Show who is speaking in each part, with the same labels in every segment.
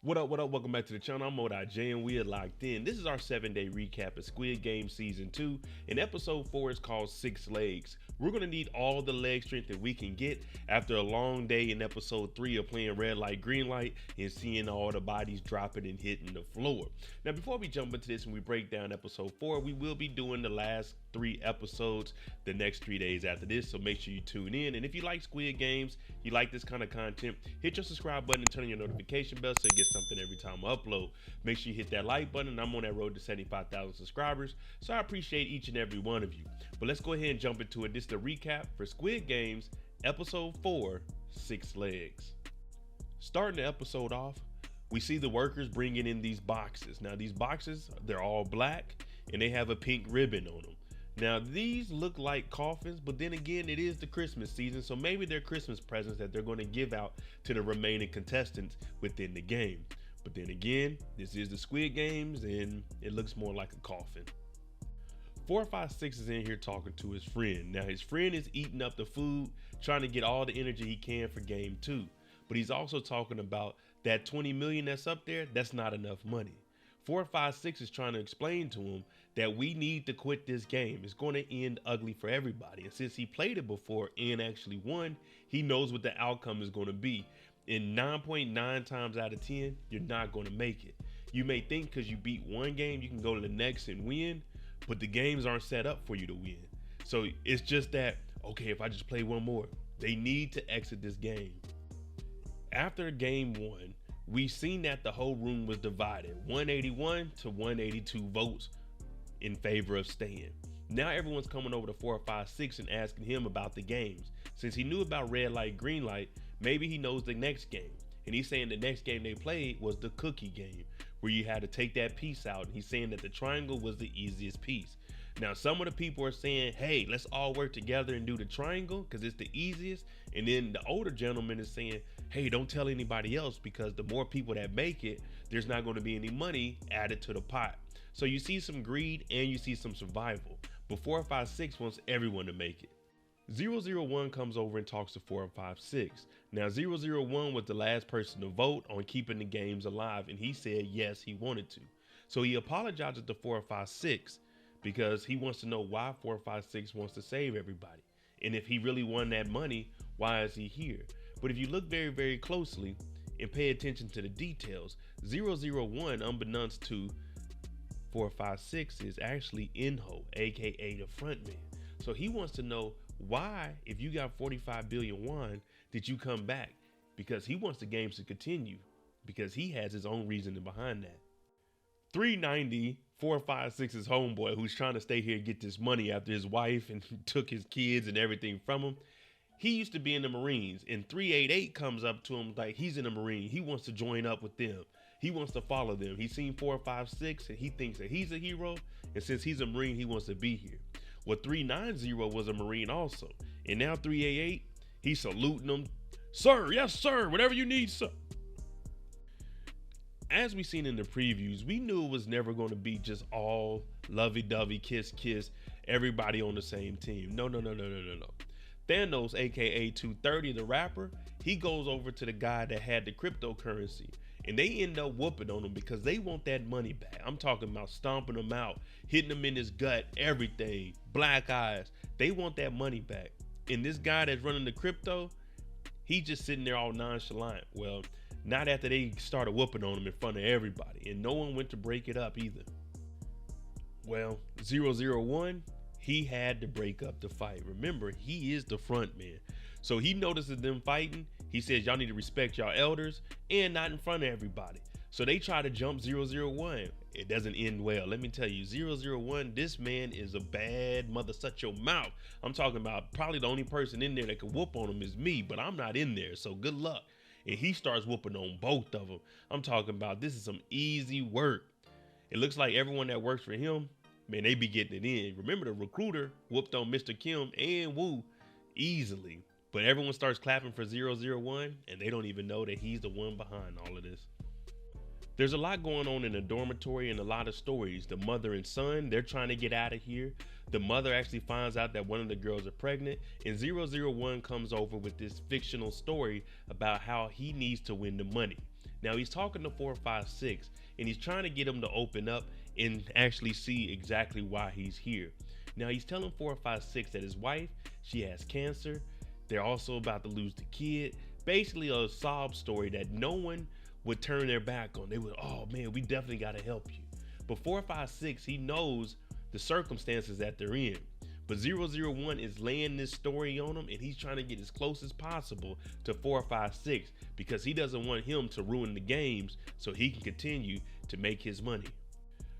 Speaker 1: What up, what up? Welcome back to the channel. I'm Mo.J and we are locked in. This is our 7-day recap of Squid Game Season 2, and Episode 4 is called 6 Legs. We're going to need all the leg strength that we can get after a long day in Episode 3 of playing red light, green light, and seeing all the bodies dropping and hitting the floor. Now, before we jump into this and we break down Episode 4, we will be doing the last 3 episodes the next 3 days after this, so make sure you tune in. And if you like Squid Games, you like this kind of content, hit your subscribe button and turn on your notification bell so you get something every time I upload. Make sure you hit that like button. I'm on that road to 75,000 subscribers, so I appreciate each and every one of you. But let's go ahead and jump into it. This is the recap for Squid Games Episode 4, 6 Legs. Starting the episode off, we see the workers bringing in these boxes. Now these boxes, they're all black and they have a pink ribbon on them. Now these look like coffins, but then again, it is the Christmas season, so maybe they're Christmas presents that they're going to give out to the remaining contestants within the game. But then again, this is the Squid Games and it looks more like a coffin. 456 is in here talking to his friend. Now his friend is eating up the food, trying to get all the energy he can for game 2. But he's also talking about that 20 million that's up there, that's not enough money. 456 is trying to explain to him that we need to quit this game. It's going to end ugly for everybody. And since he played it before and actually won, he knows what the outcome is going to be. In 9.9 times out of 10, you're not going to make it. You may think because you beat one game, you can go to the next and win, but the games aren't set up for you to win. So it's just that, okay, if I just play one more, they need to exit this game. After game 1, we've seen that the whole room was divided, 181 to 182 votes in favor of staying. Now everyone's coming over to 456 and asking him about the games. Since he knew about red light, green light, maybe he knows the next game. And he's saying the next game they played was the cookie game, where you had to take that piece out. And he's saying that the triangle was the easiest piece. Now some of the people are saying, hey, let's all work together and do the triangle because it's the easiest. And then the older gentleman is saying, hey, don't tell anybody else because the more people that make it, there's not going to be any money added to the pot. So you see some greed and you see some survival. But 456 wants everyone to make it. 001 comes over and talks to 456. Now 001 was the last person to vote on keeping the games alive, and he said yes, he wanted to. So he apologizes to 456 because he wants to know why 456 wants to save everybody. And if he really won that money, why is he here? But if you look very, very closely and pay attention to the details, 001, unbeknownst to 456, is actually Inho, aka the front man. So he wants to know why, if you got 45 billion won, did you come back? Because he wants the games to continue, because he has his own reasoning behind that. 390, 456's homeboy, who's trying to stay here and get this money after his wife and took his kids and everything from him. He used to be in the Marines, and 388 comes up to him like he's in the Marine. He wants to join up with them. He wants to follow them. He's seen 456 and he thinks that he's a hero. And since he's a Marine, he wants to be here. Well, 390 was a Marine also. And now 388, he's saluting them. Sir, yes, sir, whatever you need, sir. As we seen in the previews, we knew it was never going to be just all lovey-dovey, kiss, kiss, everybody on the same team. No. Thanos, aka 230, the rapper, he goes over to the guy that had the cryptocurrency. And they end up whooping on him because they want that money back. I'm talking about stomping him out, hitting him in his gut, everything, black eyes. They want that money back. And this guy that's running the crypto, he just sitting there all nonchalant. Well, not after they started whooping on him in front of everybody. And no one went to break it up either. Well, 001, he had to break up the fight. Remember, he is the front man. So he notices them fighting. He says, y'all need to respect y'all elders and not in front of everybody. So they try to jump 001. It doesn't end well. Let me tell you, 001, this man is a bad mother, shut your mouth. I'm talking about probably the only person in there that can whoop on him is me, but I'm not in there. So good luck. And he starts whooping on both of them. I'm talking about this is some easy work. It looks like everyone that works for him, man, they be getting it in. Remember, the recruiter whooped on Mr. Kim and Woo easily. But everyone starts clapping for 001, and they don't even know that he's the one behind all of this. There's a lot going on in the dormitory and a lot of stories. The mother and son, they're trying to get out of here. The mother actually finds out that one of the girls are pregnant, and 001 comes over with this fictional story about how he needs to win the money. Now he's talking to 456, and he's trying to get him to open up and actually see exactly why he's here. Now he's telling 456 that his wife, she has cancer. They're also about to lose the kid. Basically a sob story that no one would turn their back on. They would, oh man, we definitely got to help you. But 456, he knows the circumstances that they're in. But 001 is laying this story on him, and he's trying to get as close as possible to 456 because he doesn't want him to ruin the games so he can continue to make his money.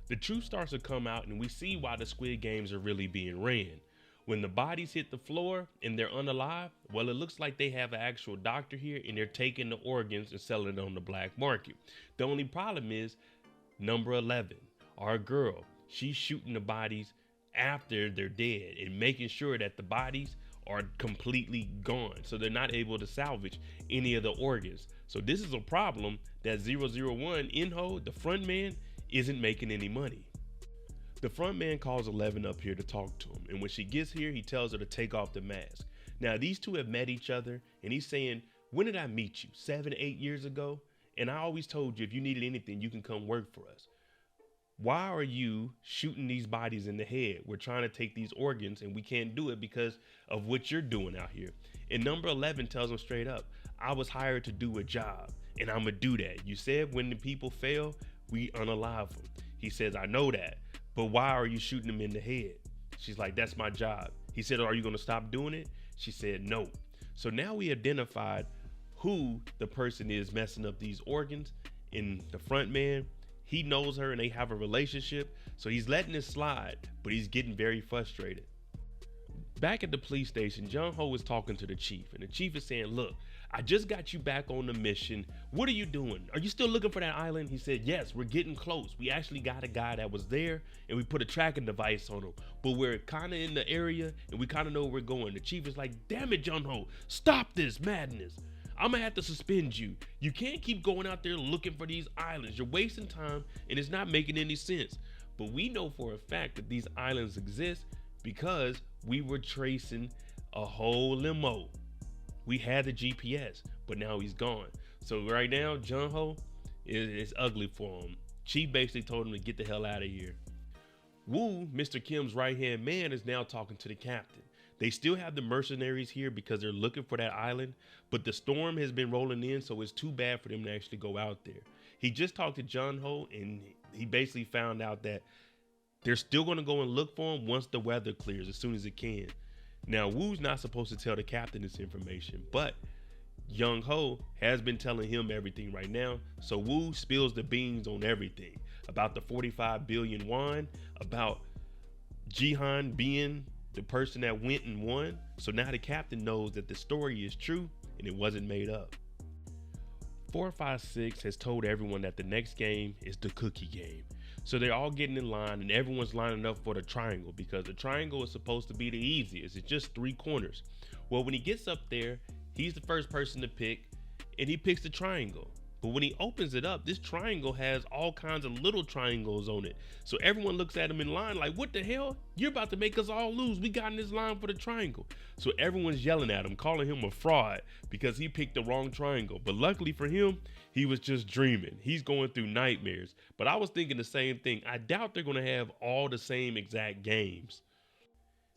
Speaker 1: The truth starts to come out, and we see why the Squid Games are really being ran. When the bodies hit the floor and they're unalive, well, it looks like they have an actual doctor here and they're taking the organs and selling it on the black market. The only problem is number 11, our girl, she's shooting the bodies after they're dead and making sure that the bodies are completely gone. So they're not able to salvage any of the organs. So this is a problem that 001, Inho, the front man, isn't making any money. The front man calls 11 up here to talk to him, and when she gets here, he tells her to take off the mask. Now, these two have met each other, and he's saying, when did I meet you? 7, 8 years ago? And I always told you if you needed anything, you can come work for us. Why are you shooting these bodies in the head? We're trying to take these organs, and we can't do it because of what you're doing out here. And number 11 tells him straight up, I was hired to do a job, and I'm going to do that. You said when the people fail, we unalive them. He says, I know that. But why are you shooting them in the head? She's like, that's my job. He said, are you going to stop doing it? She said, no. So now we identified who the person is messing up these organs. In the front man, he knows her and they have a relationship. So he's letting it slide, but he's getting very frustrated. Back at the police station, Jung-ho is talking to the chief, and the chief is saying, look, I just got you back on the mission. What are you doing? Are you still looking for that island? He said, yes, we're getting close. We actually got a guy that was there and we put a tracking device on him, but we're kind of in the area and we kind of know where we're going. The chief is like, damn it, Jung-ho, stop this madness. I'm gonna have to suspend you. You can't keep going out there looking for these islands. You're wasting time and it's not making any sense. But we know for a fact that these islands exist because we were tracing a whole limo. We had the GPS, but now he's gone. So right now, Jung-ho is ugly for him. Chief basically told him to get the hell out of here. Woo, Mr. Kim's right-hand man, is now talking to the captain. They still have the mercenaries here because they're looking for that island, but the storm has been rolling in, so it's too bad for them to actually go out there. He just talked to Jung-ho, and he basically found out that they're still going to go and look for him once the weather clears, as soon as it can. Now, Woo's not supposed to tell the captain this information, but Jung-ho has been telling him everything right now. So Woo spills the beans on everything about the 45 billion won, about Gi-hun being the person that went and won. So now the captain knows that the story is true and it wasn't made up. 456 has told everyone that the next game is the cookie game. So they're all getting in line and everyone's lining up for the triangle because the triangle is supposed to be the easiest. It's just 3 corners. Well, when he gets up there, he's the first person to pick and he picks the triangle. But when he opens it up, this triangle has all kinds of little triangles on it. So everyone looks at him in line like, what the hell? You're about to make us all lose. We got in this line for the triangle. So everyone's yelling at him, calling him a fraud because he picked the wrong triangle. But luckily for him, he was just dreaming. He's going through nightmares. But I was thinking the same thing. I doubt they're going to have all the same exact games.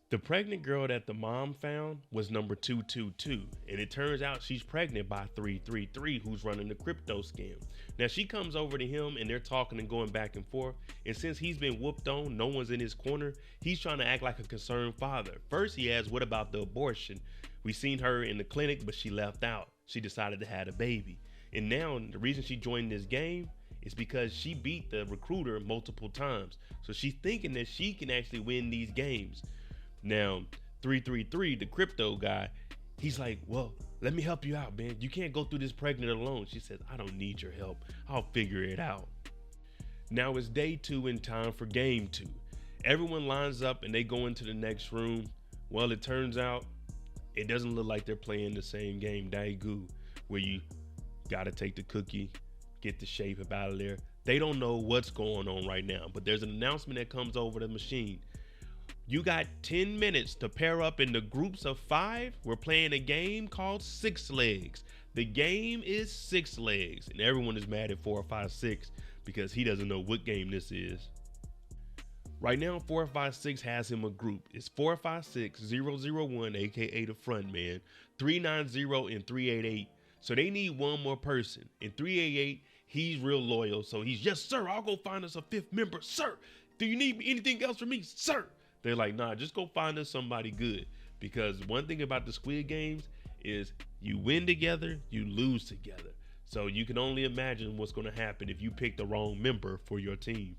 Speaker 1: The pregnant girl that the mom found was number 222, and it turns out she's pregnant by 333, who's running the crypto scam. Now she comes over to him and they're talking and going back and forth, and since he's been whooped on, no one's in his corner, he's trying to act like a concerned father. First he asks, what about the abortion? We seen her in the clinic, but she left out. She decided to have a baby. And now the reason she joined this game is because she beat the recruiter multiple times. So she's thinking that she can actually win these games. Now, 333, the crypto guy, he's like, well, let me help you out, man. You can't go through this pregnant alone. She says, I don't need your help. I'll figure it out. Now it's day 2 and time for game 2. Everyone lines up and they go into the next room. Well, it turns out it doesn't look like they're playing the same game, Daegu, where you got to take the cookie, get the shape up out of there, They don't know what's going on right now, but there's an announcement that comes over the machine. You got 10 minutes to pair up into groups of 5. We're playing a game called 6 legs. The game is 6 legs, and everyone is mad at 456 because he doesn't know what game this is. Right now, 456 has him a group. It's 456001, aka the front man, 390 and 388. So they need one more person. In 388, he's real loyal. So he's, yes, sir, I'll go find us a 5th member. Sir, do you need anything else from me? Sir. They're like, nah, just go find us somebody good. Because one thing about the Squid Games is you win together, you lose together. So you can only imagine what's going to happen if you pick the wrong member for your team.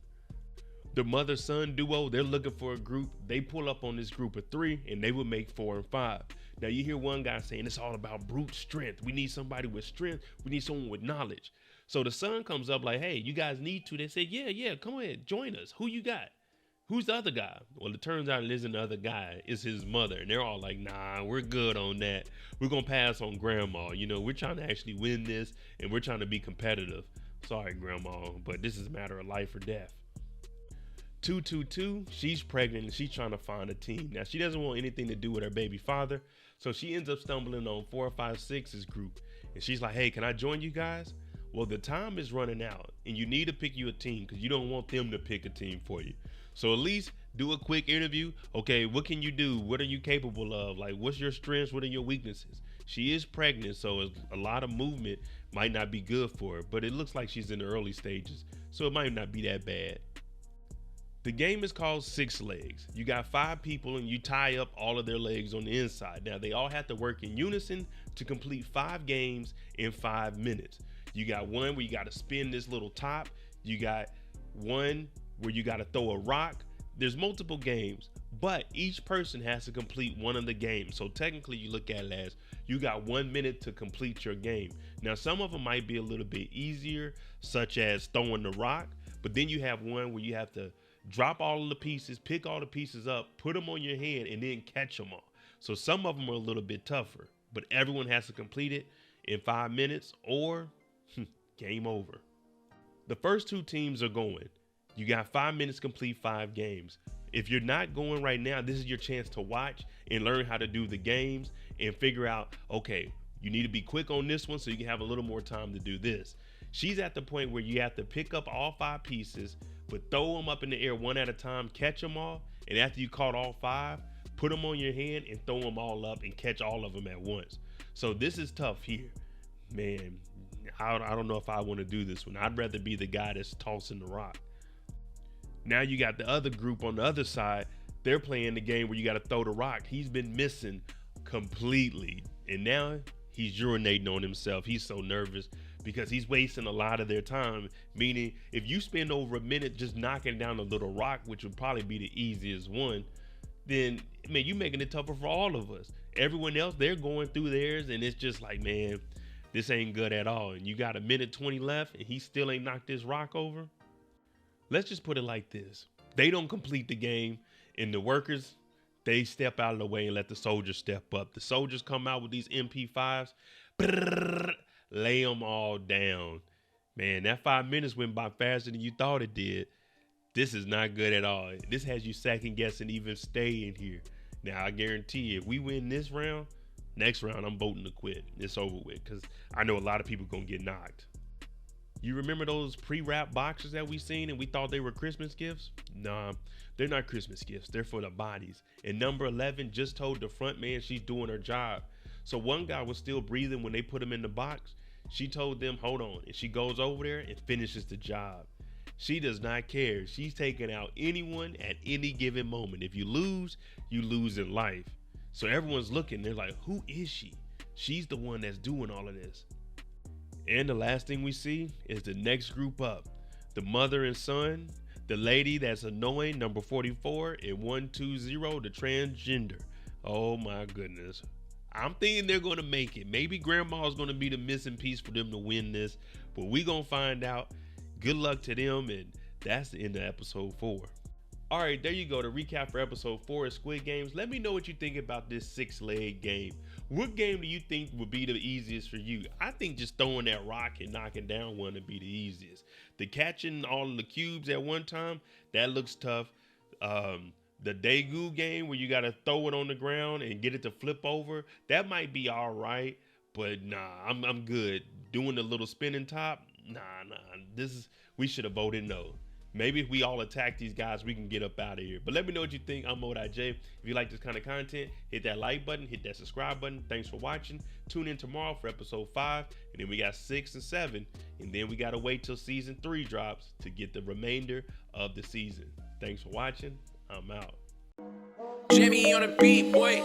Speaker 1: The mother-son duo, they're looking for a group. They pull up on this group of 3 and they would make 4 and 5. Now you hear one guy saying it's all about brute strength. We need somebody with strength. We need someone with knowledge. So the son comes up like, hey, you guys need to. They say, yeah, come ahead, join us. Who you got? Who's the other guy? Well, it turns out it isn't the other guy. It's his mother. And they're all like, nah, we're good on that. We're going to pass on grandma. You know, we're trying to actually win this and we're trying to be competitive. Sorry, grandma, but this is a matter of life or death. 222, she's pregnant and she's trying to find a team. Now, she doesn't want anything to do with her baby father. So she ends up stumbling on 456's group. And she's like, hey, can I join you guys? Well, the time is running out and you need to pick you a team because you don't want them to pick a team for you. So at least do a quick interview. Okay, what can you do? What are you capable of? Like, what's your strengths? What are your weaknesses? She is pregnant, so a lot of movement might not be good for her, but it looks like she's in the early stages, so it might not be that bad. The game is called 6 legs. You got 5 people and you tie up all of their legs on the inside. Now, they all have to work in unison to complete 5 games in 5 minutes. You got one where you got to spin this little top. You got one where you got to throw a rock. There's multiple games, but each person has to complete one of the games. So technically you look at it as you got 1 minute to complete your game. Now, some of them might be a little bit easier, such as throwing the rock, but then you have one where you have to drop all of the pieces, pick all the pieces up, put them on your hand, and then catch them all. So some of them are a little bit tougher, but everyone has to complete it in 5 minutes or game over. The first 2 teams are going. You got 5 minutes to complete 5 games. If you're not going right now, this is your chance to watch and learn how to do the games and figure out, okay, you need to be quick on this one so you can have a little more time to do this. She's at the point where you have to pick up all 5 pieces, but throw them up in the air one at a time, catch them all, and after you caught all 5, put them on your hand and throw them all up and catch all of them at once. So this is tough here. Man, I don't know if I want to do this one. I'd rather be the guy that's tossing the rock. Now you got the other group on the other side. They're playing the game where you got to throw the rock. He's been missing completely. And now he's urinating on himself. He's so nervous because he's wasting a lot of their time. Meaning if you spend over a minute just knocking down a little rock, which would probably be the easiest one, then man, you making it tougher for all of us. Everyone else, they're going through theirs and it's just like, man, this ain't good at all. And you got a minute 20 left and he still ain't knocked this rock over. Let's just put it like this. They don't complete the game and the workers, they step out of the way and let the soldiers step up. The soldiers come out with these MP5s, lay them all down. Man, that 5 minutes went by faster than you thought it did. This is not good at all. This has you second guessing even staying here. Now, I guarantee you, if we win this round, next round, I'm voting to quit. It's over with because I know a lot of people going to get knocked. You remember those pre-wrapped boxes that we seen and we thought they were Christmas gifts? Nah, they're not Christmas gifts. They're for the bodies. And number 11 just told the front man she's doing her job. So one guy was still breathing when they put him in the box. She told them, hold on. And she goes over there and finishes the job. She does not care. She's taking out anyone at any given moment. If you lose in life. So everyone's looking. They're like, who is she? She's the one that's doing all of this. And the last thing we see is the next group up. The mother and son, the lady that's annoying, number 44, and 120, the transgender. Oh my goodness. I'm thinking they're going to make it. Maybe grandma's going to be the missing piece for them to win this, but we going to find out. Good luck to them, and that's the end of episode 4. All right, there you go. The recap for episode 4 of Squid Games. Let me know what you think about this 6-leg game. What game do you think would be the easiest for you? I think just throwing that rock and knocking down one would be the easiest. The catching all of the cubes at one time, that looks tough. The Daegu game where you got to throw it on the ground and get it to flip over, that might be all right. But nah, I'm good. Doing the little spinning top, nah. We should have voted no. Maybe if we all attack these guys, we can get up out of here. But let me know what you think. I'm Mo.J. If you like this kind of content, hit that like button, hit that subscribe button. Thanks for watching. Tune in tomorrow for episode 5. And then we got 6 and 7. And then we got to wait till season 3 drops to get the remainder of the season. Thanks for watching. I'm out.
Speaker 2: Jimmy on the beat, boy.